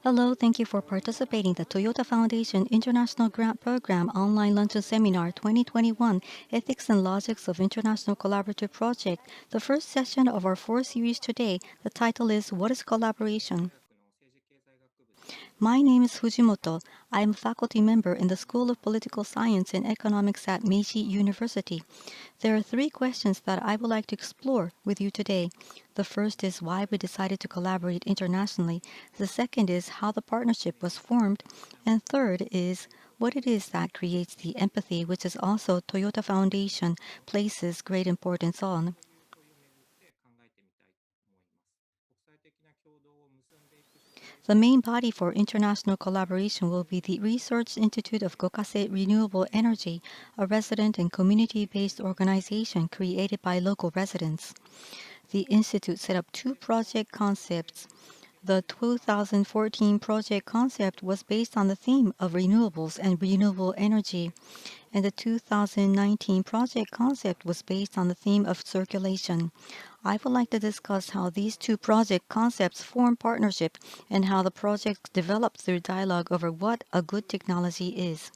Hello, thank you for participating in the Toyota Foundation International Grant Program Online Luncheon Seminar 2021 Ethics and Logics of International Collaborative Project. The first session of our four-series today, the title is What is Collaboration? My name is Fujimoto. I am a faculty member in the School of Political Science and Economics at Meiji University. There are three questions that I would like to explore with you today. The first is why we decided to collaborate internationally. The second is how the partnership was formed. And third is what it is that creates the empathy, which is also Toyota Foundation places great importance on. The main body for international collaboration will be the Research Institute of Gokase Renewable Energy, a resident and community-based organization created by local residents. The Institute set up two project concepts. The 2014 project concept was based on the theme of renewables and renewable energy, and the 2019 project concept was based on the theme of circulation. I would like to discuss how these two project concepts form partnership and how the projects develop through dialogue over what a good technology is.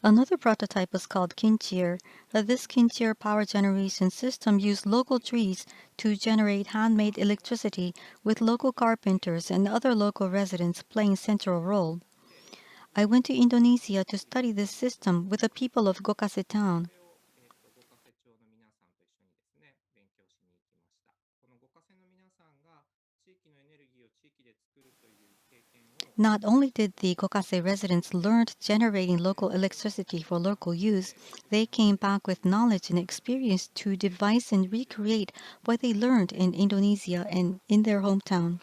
Another prototype was called Kincheer. This Kincheer power generation system used local trees to generate handmade electricity with local carpenters and other local residents playing central role. I went to Indonesia to study this system with the people of Gokase town. Not only did the Gokase residents learn generating local electricity for local use, they came back with knowledge and experience to devise and recreate what they learned in Indonesia and in their hometown.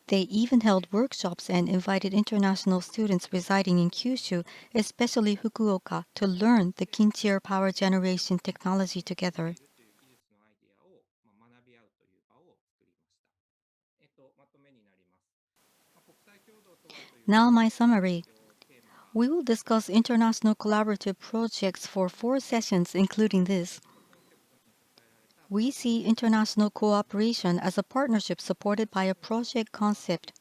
They even held workshops and invited international students residing in Kyushu, especially Fukuoka, to learn the Kincheer power generation technology together. Now my summary. We will discuss international collaborative projects for four sessions, including this. We see international cooperation as a partnership supported by a project concept.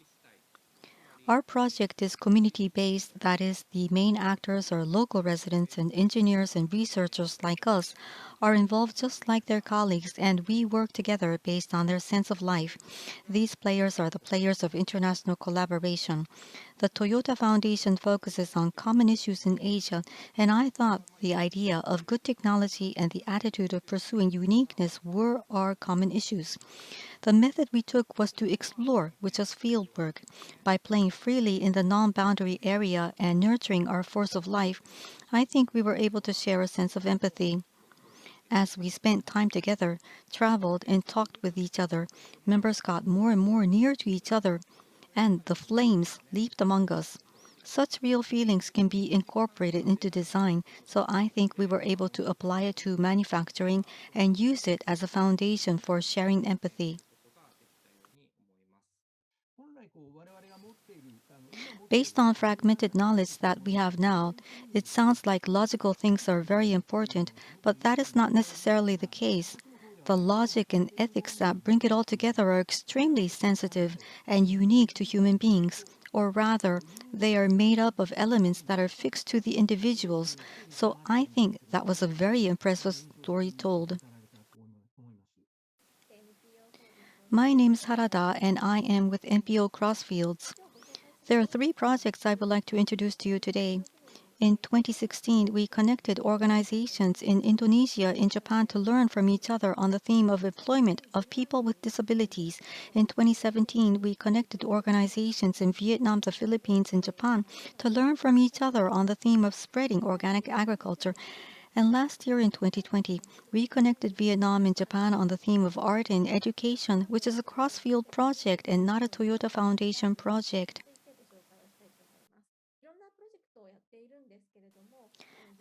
Our project is community-based, that is, the main actors are local residents and engineers and researchers like us are involved just like their colleagues, and we work together based on their sense of life. These players are the players of international collaboration. The Toyota Foundation focuses on common issues in Asia, and I thought the idea of good technology and the attitude of pursuing uniqueness were our common issues. The method we took was to explore, which was fieldwork. By playing freely in the non-boundary area and nurturing our force of life, I think we were able to share a sense of empathy. As we spent time together, traveled, and talked with each other, members got more and more near to each other, and the flames leaped among us. Such real feelings can be incorporated into design, so I think we were able to apply it to manufacturing and use it as a foundation for sharing empathy. Based on fragmented knowledge that we have now, it sounds like logical things are very important, but that is not necessarily the case. The logic and ethics that bring it all together are extremely sensitive and unique to human beings, or rather, they are made up of elements that are fixed to the individuals. So I think that was a very impressive story told. My name is Harada and I am with NPO Crossfields. There are three projects I would like to introduce to you today. In 2016, we connected organizations in Indonesia and Japan to learn from each other on the theme of employment of people with disabilities. In 2017, we connected organizations in Vietnam, the Philippines, and Japan to learn from each other on the theme of spreading organic agriculture. And last year in 2020, we connected Vietnam and Japan on the theme of art and education, which is a cross-field project and not a Toyota Foundation project.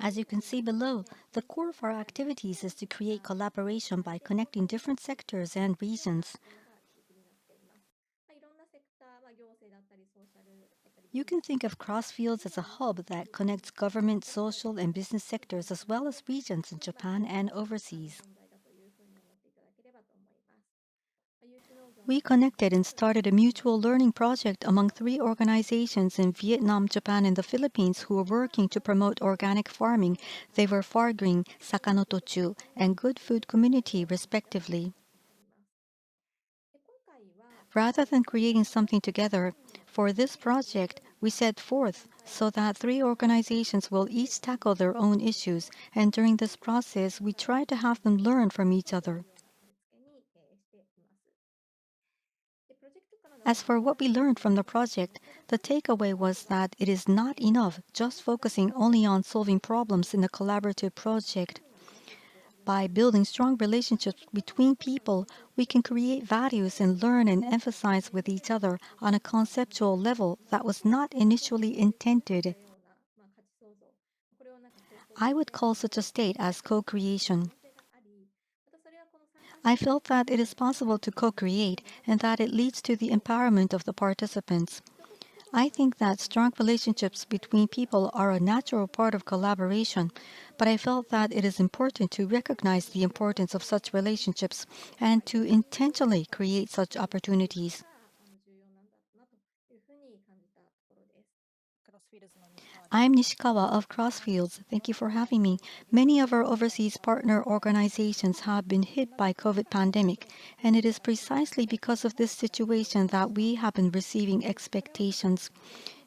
As you can see below, the core of our activities is to create collaboration by connecting different sectors and regions. You can think of Crossfields as a hub that connects government, social, and business sectors as well as regions in Japan and overseas. We connected and started a mutual learning project among 3 organizations in Vietnam, Japan, and the Philippines who were working to promote organic farming. They were Fargreen, Sakanotochu, and Good Food Community, respectively. Rather than creating something together, for this project, we set forth so that 3 organizations will each tackle their own issues, and during this process, we try to have them learn from each other. As for what we learned from the project, the takeaway was that it is not enough just focusing only on solving problems in a collaborative project. By building strong relationships between people, we can create values and learn and emphasize with each other on a conceptual level that was not initially intended. I would call such a state as co-creation. I felt that it is possible to co-create and that it leads to the empowerment of the participants. I think that strong relationships between people are a natural part of collaboration, but I felt that it is important to recognize the importance of such relationships and to intentionally create such opportunities. I'm Nishikawa of Crossfields. Thank you for having me. Many of our overseas partner organizations have been hit by COVID pandemic, and it is precisely because of this situation that we have been receiving expectations.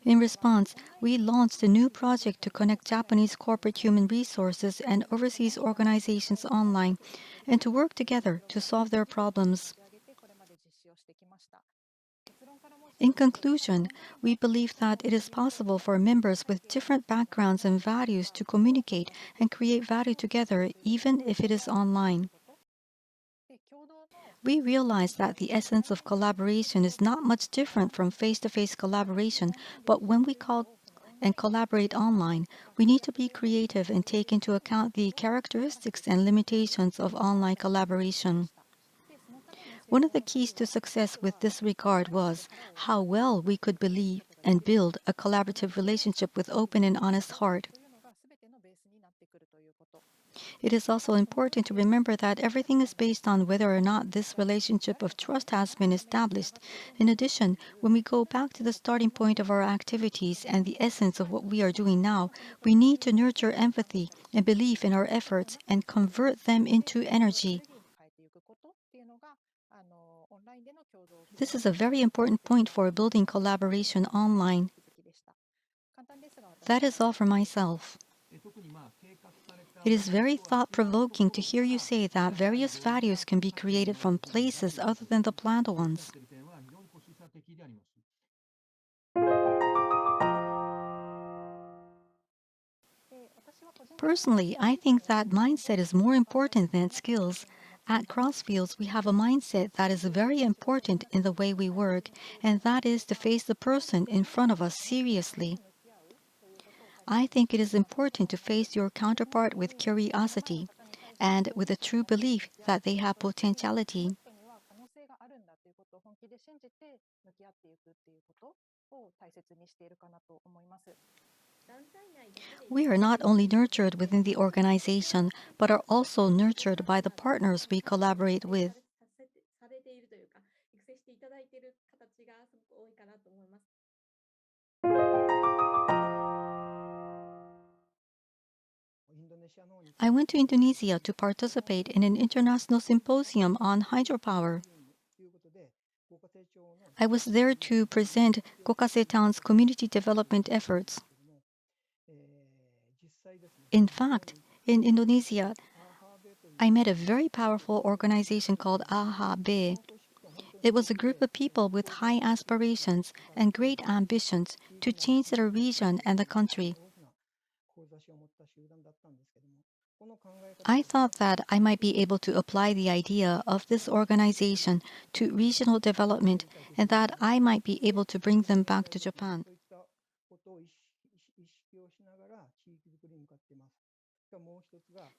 In response, we launched a new project to connect Japanese corporate human resources and overseas organizations online and to work together to solve their problems. In conclusion, we believe that it is possible for members with different backgrounds and values to communicate and create value together even if it is online. We realize that the essence of collaboration is not much different from face-to-face collaboration, but when we call and collaborate online, we need to be creative and take into account the characteristics and limitations of online collaboration. One of the keys to success with this regard was how well we could believe and build a collaborative relationship with open and honest heart. It is also important to remember that everything is based on whether or not this relationship of trust has been established. In addition, when we go back to the starting point of our activities and the essence of what we are doing now, we need to nurture empathy and belief in our efforts and convert them into energy. This is a very important point for building collaboration online. That is all for myself. It is very thought-provoking to hear you say that various values can be created from places other than the planned ones. Personally, I think that mindset is more important than skills. At Crossfields, we have a mindset that is very important in the way we work, and that is to face the person in front of us seriously. I think it is important to face your counterpart with curiosity and with a true belief that they have potentiality. We are not only nurtured within the organization, but are also nurtured by the partners we collaborate with. I went to Indonesia to participate in an international symposium on hydropower. I was there to present Kokase Town's community development efforts. In fact, in Indonesia, I met a very powerful organization called IGP. It was a group of people with high aspirations and great ambitions to change their region and the country. I thought that I might be able to apply the idea of this organization to regional development and that I might be able to bring them back to Japan.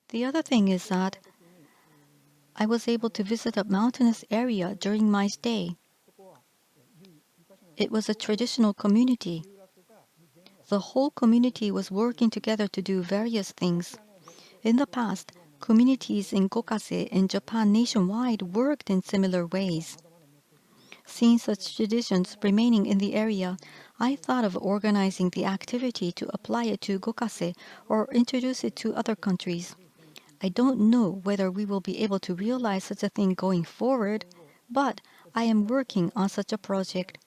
The other thing is that I was able to visit a mountainous area during my stay. It was a traditional community. The whole community was working together to do various things. In the past, communities in Gokase and Japan nationwide worked in similar ways. Seeing such traditions remaining in the area, I thought of organizing the activity to apply it to Gokase or introduce it to other countries. I don't know whether we will be able to realize such a thing going forward, but I am working on such a project.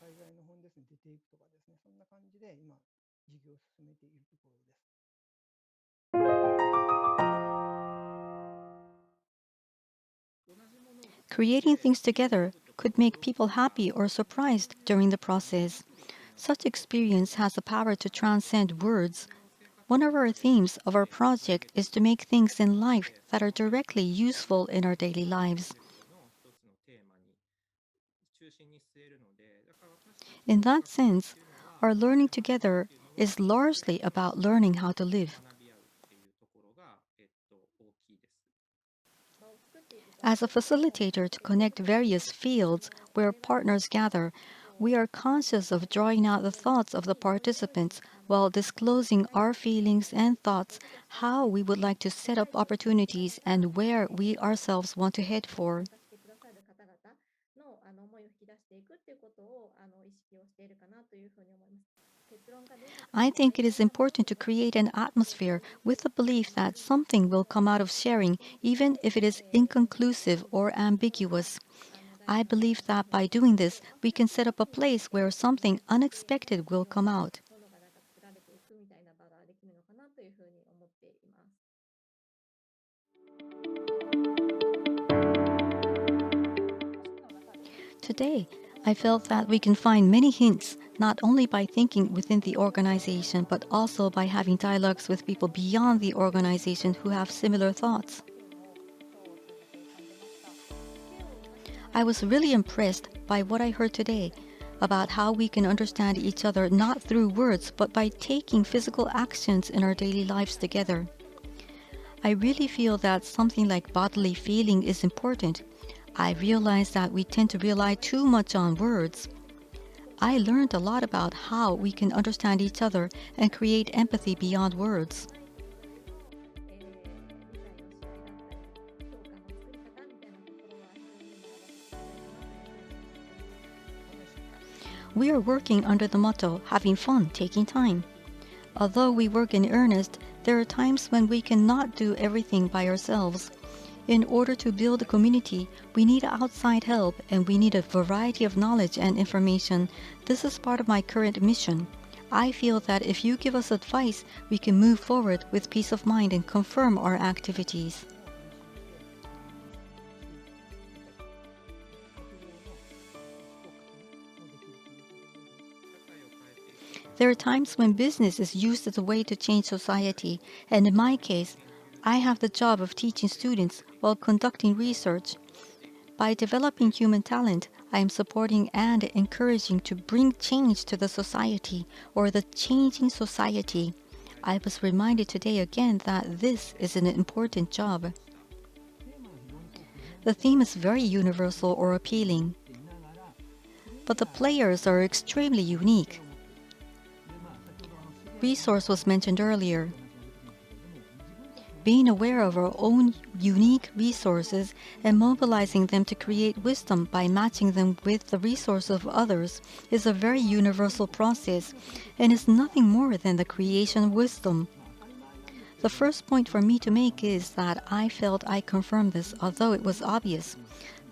Creating things together could make people happy or surprised during the process. Such experience has the power to transcend words. One of our themes of our project is to make things in life that are directly useful in our daily lives. In that sense, our learning together is largely about learning how to live. As a facilitator to connect various fields where partners gather, we are conscious of drawing out the thoughts of the participants while disclosing our feelings and thoughts, how we would like to set up opportunities, and where we ourselves want to head for. I think it is important to create an atmosphere with the belief that something will come out of sharing, even if it is inconclusive or ambiguous. I believe that by doing this, we can set up a place where something unexpected will come out. Today, I felt that we can find many hints, not only by thinking within the organization, but also by having dialogues with people beyond the organization who have similar thoughts. I was really impressed by what I heard today about how we can understand each other not through words, but by taking physical actions in our daily lives together. I really feel that something like bodily feeling is important. I realize that we tend to rely too much on words. I learned a lot about how we can understand each other and create empathy beyond words. We are working under the motto, having fun, taking time. Although we work in earnest, there are times when we cannot do everything by ourselves. In order to build a community, we need outside help and we need a variety of knowledge and information. This is part of my current mission. I feel that if you give us advice, we can move forward with peace of mind and confirm our activities. There are times when business is used as a way to change society, and in my case, I have the job of teaching students while conducting research. By developing human talent, I am supporting and encouraging to bring change to the society or the changing society. I was reminded today again that this is an important job. The theme is very universal or appealing, but the players are extremely unique. Resource was mentioned earlier. Being aware of our own unique resources and mobilizing them to create wisdom by matching them with the resource of others is a very universal process and is nothing more than the creation of wisdom. The first point for me to make is that I felt I confirmed this, although it was obvious.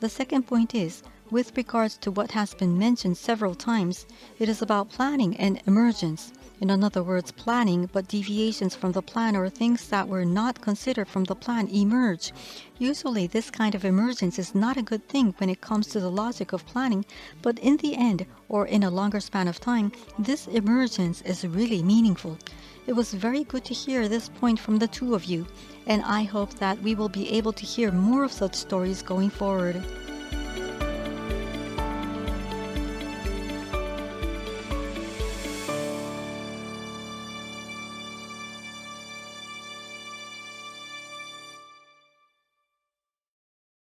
The second point is, with regards to what has been mentioned several times, it is about planning and emergence. In other words, planning, but deviations from the plan or things that were not considered from the plan emerge. Usually, this kind of emergence is not a good thing when it comes to the logic of planning, but in the end, or in a longer span of time, this emergence is really meaningful. It was very good to hear this point from the two of you, and I hope that we will be able to hear more of such stories going forward.